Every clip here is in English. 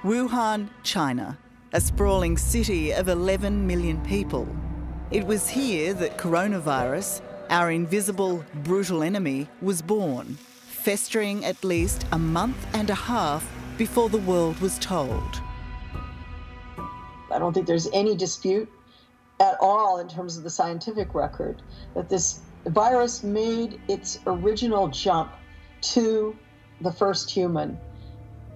Wuhan, China, a sprawling city of 11 million people. It was here that coronavirus, our invisible, brutal enemy, was born, festering at least a month and a half before the world was told. I don't think there's any dispute at all in terms of the scientific record that this virus made its original jump to the first human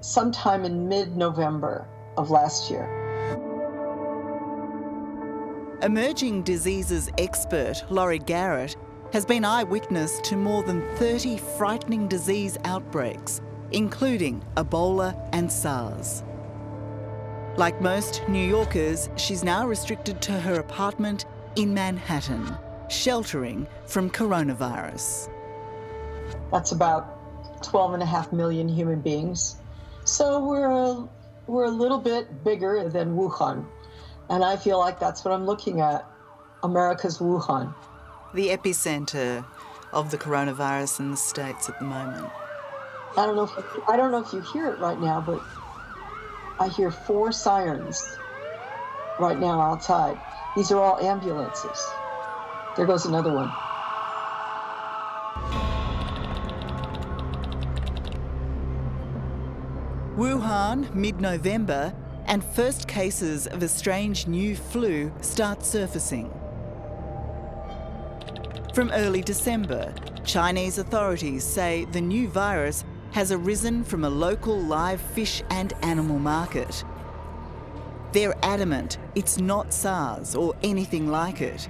sometime in mid-November of last year. Emerging diseases expert Laurie Garrett has been eyewitness to more than 30 frightening disease outbreaks, including Ebola and SARS. Like most New Yorkers, she's now restricted to her apartment in Manhattan, sheltering from coronavirus. That's about 12.5 million human beings. So we're a little bit bigger than Wuhan. And I feel like that's what I'm looking at, America's Wuhan. The epicentre of the coronavirus in the States at the moment. I don't know if you hear it right now, but I hear 4 sirens right now outside. These are all ambulances. There goes another one. Wuhan, mid-November, and first cases of a strange new flu start surfacing. From early December, Chinese authorities say the new virus has arisen from a local live fish and animal market. They're adamant it's not SARS or anything like it.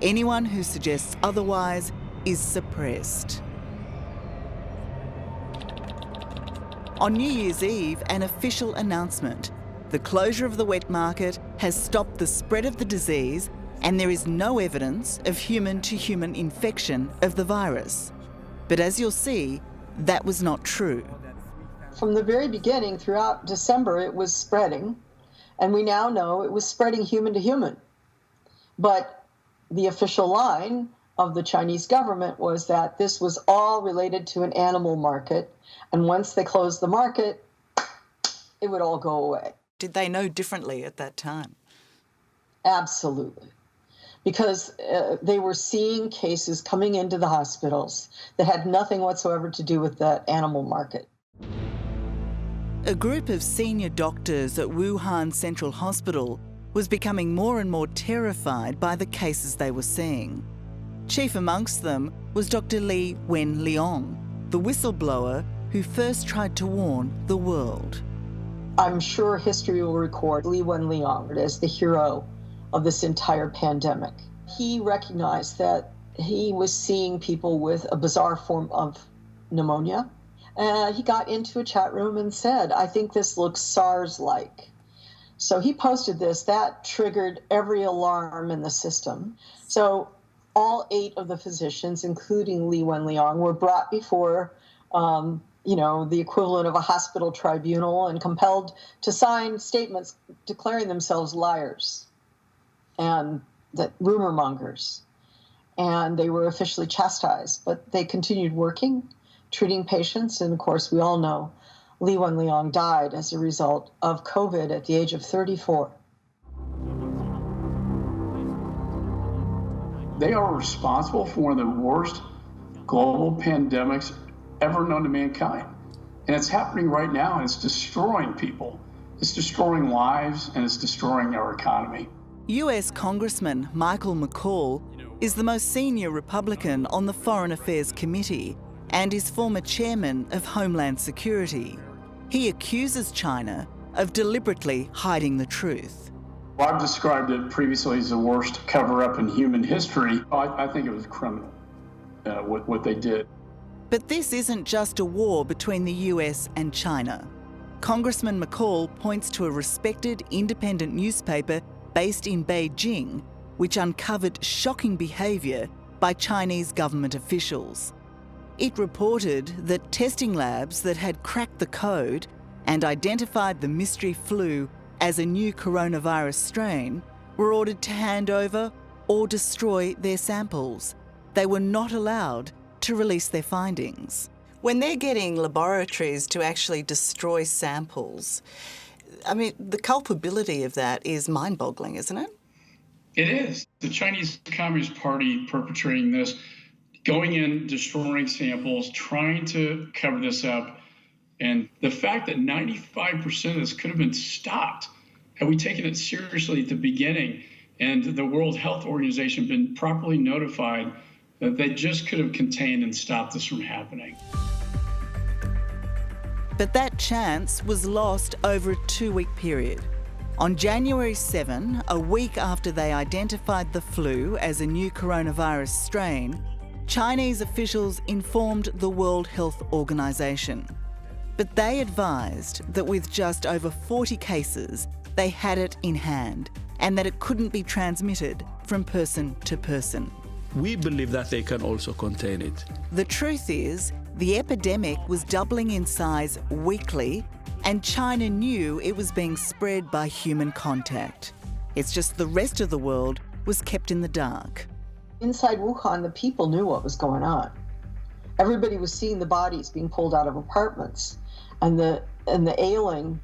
Anyone who suggests otherwise is suppressed. On New Year's Eve, an official announcement. The closure of the wet market has stopped the spread of the disease, and there is no evidence of human-to-human infection of the virus. But as you'll see, that was not true. From the very beginning, throughout December, it was spreading, and we now know it was spreading human to human. But the official line of the Chinese government was that this was all related to an animal market, and once they closed the market, it would all go away. Did they know differently at that time? Absolutely. Because they were seeing cases coming into the hospitals that had nothing whatsoever to do with that animal market. A group of senior doctors at Wuhan Central Hospital was becoming more and more terrified by the cases they were seeing. Chief amongst them was Dr. Li Wenliang, the whistleblower who first tried to warn the world. I'm sure history will record Li Wenliang as the hero of this entire pandemic. He recognized that he was seeing people with a bizarre form of pneumonia. He got into a chat room and said, "I think this looks SARS-like." So he posted this. That triggered every alarm in the system. So all 8 of the physicians, including Li Wenliang, were brought before the equivalent of a hospital tribunal and compelled to sign statements declaring themselves liars and that rumor mongers. And they were officially chastised, but they continued working, treating patients. And of course, we all know Li Wenliang died as a result of COVID at the age of 34. They are responsible for one of the worst global pandemics ever known to mankind. And it's happening right now, and it's destroying people. It's destroying lives, and it's destroying our economy. US Congressman Michael McCall is the most senior Republican on the Foreign Affairs Committee and is former chairman of Homeland Security. He accuses China of deliberately hiding the truth. Well, I've described it previously as the worst cover-up in human history. I think it was criminal, what they did. But this isn't just a war between the US and China. Congressman McCall points to a respected independent newspaper based in Beijing, which uncovered shocking behaviour by Chinese government officials. It reported that testing labs that had cracked the code and identified the mystery flu as a new coronavirus strain were ordered to hand over or destroy their samples. They were not allowed to release their findings. When they're getting laboratories to actually destroy samples, I mean, the culpability of that is mind-boggling, isn't it? It is. The Chinese Communist Party perpetrating this, going in, destroying samples, trying to cover this up. And the fact that 95% of this could have been stopped had we taken it seriously at the beginning and the World Health Organization been properly notified, that they just could have contained and stopped this from happening. But that chance was lost over a 2-week period. On January 7, a week after they identified the flu as a new coronavirus strain, Chinese officials informed the World Health Organization. But they advised that with just over 40 cases, they had it in hand and that it couldn't be transmitted from person to person. We believe that they can also contain it. The truth is, the epidemic was doubling in size weekly, and China knew it was being spread by human contact. It's just the rest of the world was kept in the dark. Inside Wuhan, the people knew what was going on. Everybody was seeing the bodies being pulled out of apartments and the ailing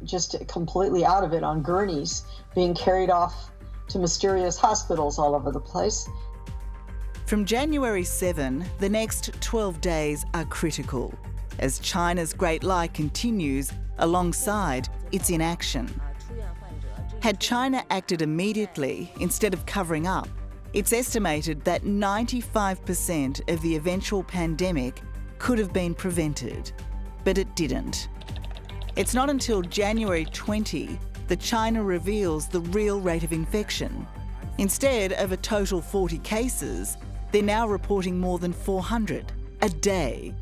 just completely out of it on gurneys, being carried off to mysterious hospitals all over the place. From January 7, the next 12 days are critical as China's Great Lie continues alongside its inaction. Had China acted immediately instead of covering up, it's estimated that 95% of the eventual pandemic could have been prevented, but it didn't. It's not until January 20 that China reveals the real rate of infection. Instead of a total 40 cases, they're now reporting more than 400 a day.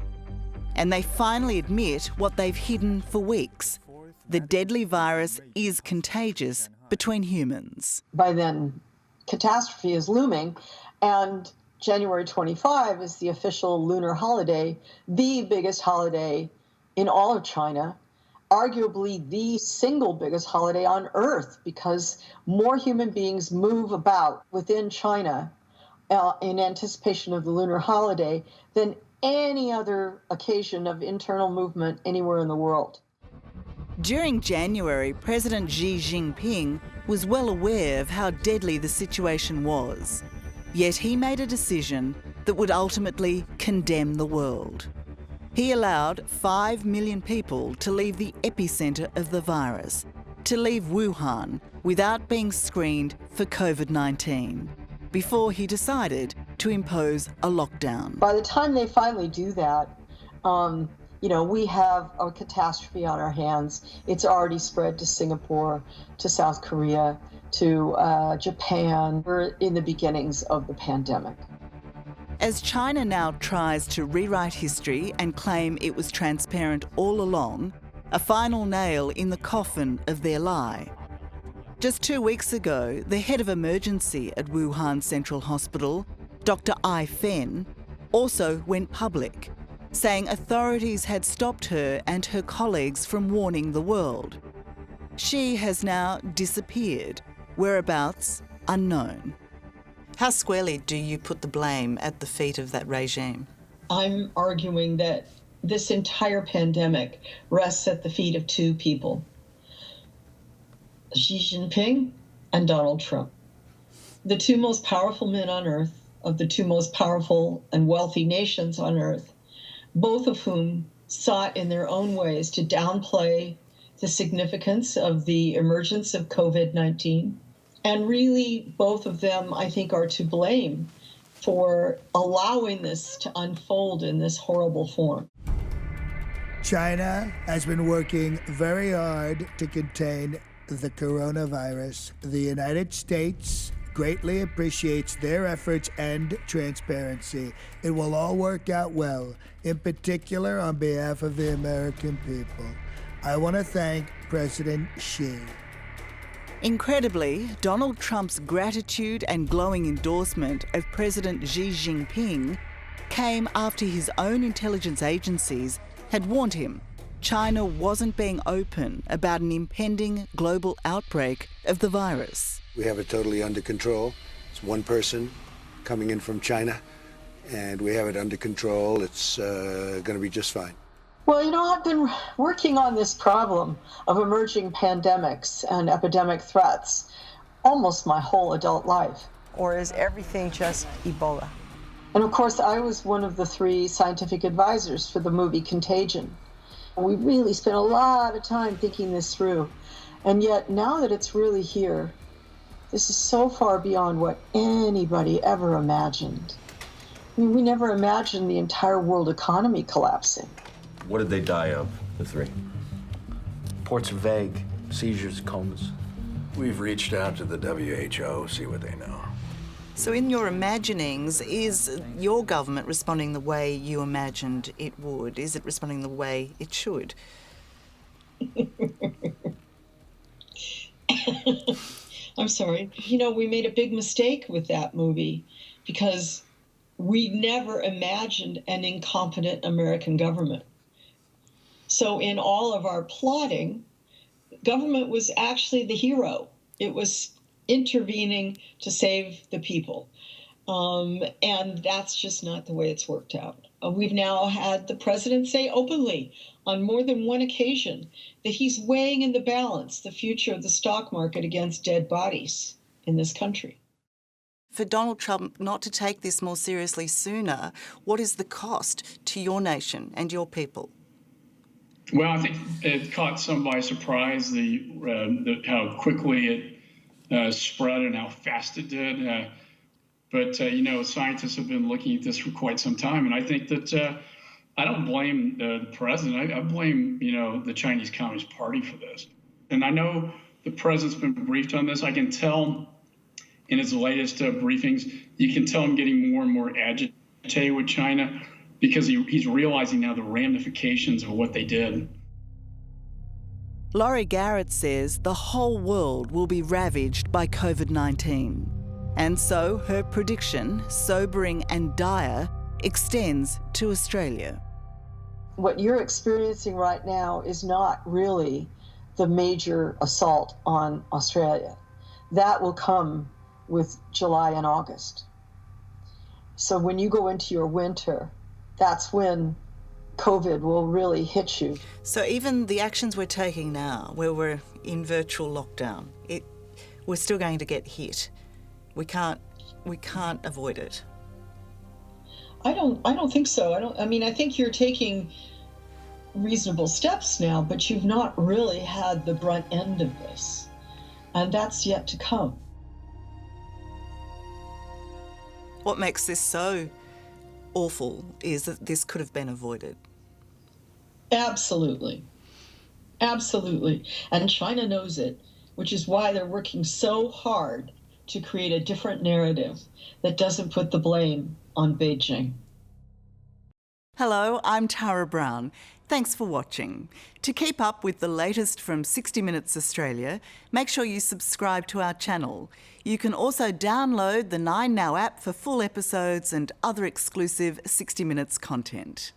And they finally admit what they've hidden for weeks. The deadly virus is contagious between humans. By then, catastrophe is looming, and January 25 is the official lunar holiday, the biggest holiday in all of China, arguably the single biggest holiday on Earth, because more human beings move about within China in anticipation of the lunar holiday than any other occasion of internal movement anywhere in the world. During January, President Xi Jinping was well aware of how deadly the situation was. Yet he made a decision that would ultimately condemn the world. He allowed 5 million people to leave the epicentre of the virus, to leave Wuhan without being screened for COVID-19, before he decided to impose a lockdown. By the time they finally do that, we have a catastrophe on our hands. It's already spread to Singapore, to South Korea, to Japan. We're in the beginnings of the pandemic. As China now tries to rewrite history and claim it was transparent all along, a final nail in the coffin of their lie. Just 2 weeks ago, the head of emergency at Wuhan Central Hospital, Dr. Ai Fen, also went public, saying authorities had stopped her and her colleagues from warning the world. She has now disappeared, whereabouts unknown. How squarely do you put the blame at the feet of that regime? I'm arguing that this entire pandemic rests at the feet of two people, Xi Jinping and Donald Trump. The two most powerful men on earth, of the two most powerful and wealthy nations on earth, both of whom sought in their own ways to downplay the significance of the emergence of COVID-19. And really, both of them, I think, are to blame for allowing this to unfold in this horrible form. China has been working very hard to contain the coronavirus. The United States greatly appreciates their efforts and transparency. It will all work out well, in particular on behalf of the American people. I want to thank President Xi. Incredibly, Donald Trump's gratitude and glowing endorsement of President Xi Jinping came after his own intelligence agencies had warned him China wasn't being open about an impending global outbreak of the virus. We have it totally under control. It's one person coming in from China, and we have it under control. It's going to be just fine. Well, I've been working on this problem of emerging pandemics and epidemic threats almost my whole adult life. Or is everything just Ebola? And of course, I was one of the 3 scientific advisors for the movie Contagion. We really spent a lot of time thinking this through. And yet, now that it's really here, this is so far beyond what anybody ever imagined. I mean, we never imagined the entire world economy collapsing. What did they die of, the 3? Reports are vague. Seizures, comas. We've reached out to the WHO, see what they know. So in your imaginings, is your government responding the way you imagined it would? Is it responding the way it should? I'm sorry. We made a big mistake with that movie because we never imagined an incompetent American government. So in all of our plotting, government was actually the hero. It was intervening to save the people. And that's just not the way it's worked out. We've now had the president say openly on more than one occasion that he's weighing in the balance the future of the stock market against dead bodies in this country. For Donald Trump not to take this more seriously sooner, what is the cost to your nation and your people? Well, I think it caught some by surprise how quickly it spread and how fast it did. But scientists have been looking at this for quite some time, and I think that I don't blame the president. I blame the Chinese Communist Party for this. And I know the president's been briefed on this. I can tell in his latest briefings, you can tell him getting more and more agitated with China because he's realizing now the ramifications of what they did. Laurie Garrett says the whole world will be ravaged by COVID-19. And so her prediction, sobering and dire, extends to Australia. What you're experiencing right now is not really the major assault on Australia. That will come with July and August. So when you go into your winter, that's when COVID will really hit you. So even the actions we're taking now, where we're in virtual lockdown, we're still going to get hit. We can't avoid it. I don't think so. I think you're taking reasonable steps now, but you've not really had the brunt end of this. And that's yet to come. What makes this so awful is that this could have been avoided. Absolutely. Absolutely. And China knows it, which is why they're working so hard to create a different narrative that doesn't put the blame on Beijing. Hello, I'm Tara Brown. Thanks for watching. To keep up with the latest from 60 Minutes Australia, make sure you subscribe to our channel. You can also download the 9Now app for full episodes and other exclusive 60 Minutes content.